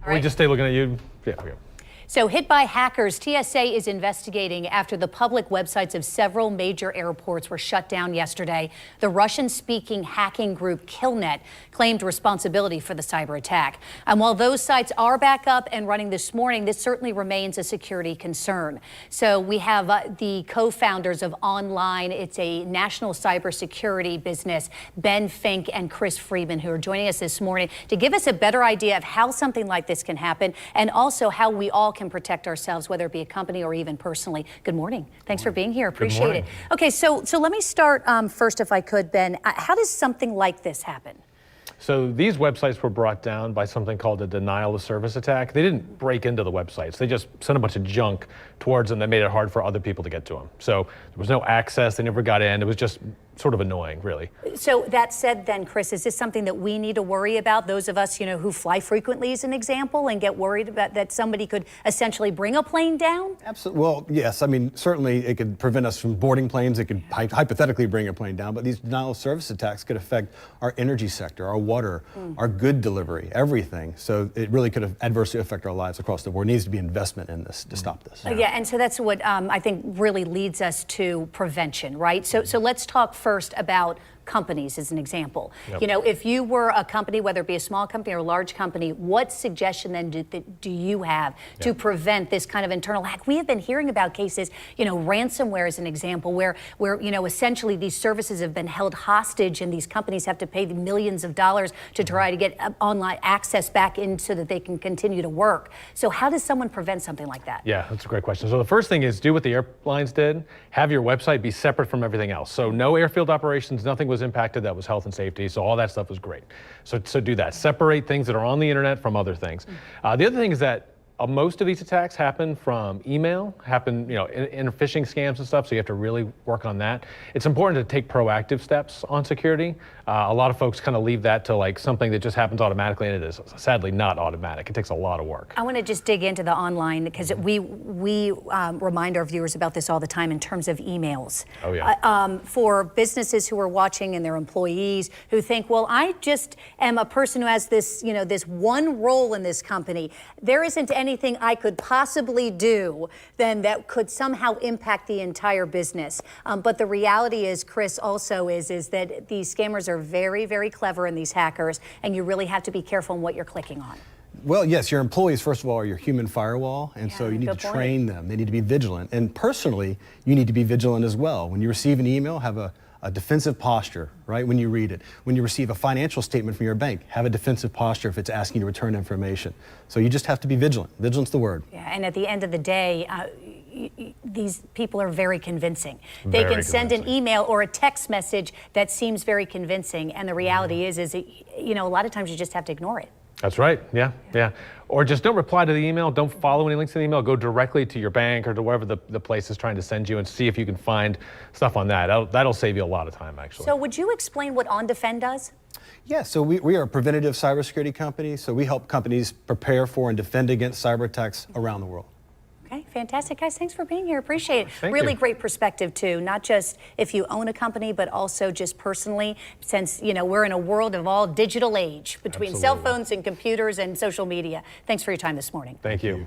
We just stay looking at you. Yeah, okay. So hit by hackers, TSA is investigating after the public websites of several major airports were shut down yesterday. The Russian-speaking hacking group Killnet claimed responsibility for the cyber attack. And while those sites are back up and running this morning, this certainly remains a security concern. So we have the co-founders of Online. It's a national cybersecurity business, Ben Fink and Chris Friedman, who are joining us this morning to give us a better idea of how something like this can happen and also how we all can protect ourselves, whether it be a company or even personally. Good morning. Thanks for being here. Appreciate it. Okay, so let me start first, if I could, Ben. How does something like this happen? So these websites were brought down by something called a denial of service attack. They didn't break into the websites. They just sent a bunch of junk towards them that made it hard for other people to get to them. So there was no access. They never got in. It was just sort of annoying, really. So that said then, Chris, is this something that we need to worry about? Those of us, who fly frequently as an example and get worried about that somebody could essentially bring a plane down? Absolutely. Well, yes. I mean, certainly it could prevent us from boarding planes. It could hypothetically bring a plane down. But these denial of service attacks could affect our energy sector, our water, our good delivery, everything. So it really could adversely affect our lives across the board. There needs to be investment in this to stop this. Yeah, and so that's what I think really leads us to prevention, right? So let's talk first about companies as an example. Yep. If you were a company, whether it be a small company or a large company, what suggestion then do you have to prevent this kind of internal hack? We have been hearing about cases, ransomware as an example, where essentially these services have been held hostage and these companies have to pay millions of dollars to try to get online access back in so that they can continue to work. So how does someone prevent something like that? Yeah, that's a great question. So the first thing is do what the airlines did. Have your website be separate from everything else. So no airfield operations, nothing was impacted that was health and safety. So all that stuff was great. So do that. Separate things that are on the internet from other things. The other thing is that most of these attacks happen from email, in phishing scams and stuff, so you have to really work on that. It's important to take proactive steps on security. A lot of folks kind of leave that to like something that just happens automatically, and it is sadly not automatic. It takes a lot of work. I want to just dig into the online because we remind our viewers about this all the time in terms of emails. Oh yeah. For businesses who are watching and their employees who think, well, I just am a person who has this, this one role in this company. There isn't anything I could possibly do then that could somehow impact the entire business. But the reality is, Chris, also is that these scammers are very, very clever, and these hackers, and you really have to be careful in what you're clicking on. Well, yes, your employees, first of all, are your human firewall, and so you need to train them. They need to be vigilant. And personally, you need to be vigilant as well. When you receive an email, have a defensive posture, right, when you read it. When you receive a financial statement from your bank, have a defensive posture if it's asking you to return information. So you just have to be vigilant. Vigilant's the word. Yeah, and at the end of the day, these people are very convincing. They can send an email or a text message that seems very convincing, and the reality is a lot of times you just have to ignore it. That's right. Yeah. Or just don't reply to the email. Don't follow any links in the email. Go directly to your bank or to wherever the place is trying to send you and see if you can find stuff on that. That'll save you a lot of time, actually. So would you explain what OnDefend does? Yeah, so we are a preventative cybersecurity company. So we help companies prepare for and defend against cyber attacks around the world. Okay, fantastic, guys. Thanks for being here. Appreciate it. Thank really you. Great perspective, too. Not just if you own a company, but also just personally, since, we're in a world of all digital age between cell phones and computers and social media. Thanks for your time this morning. Thank you.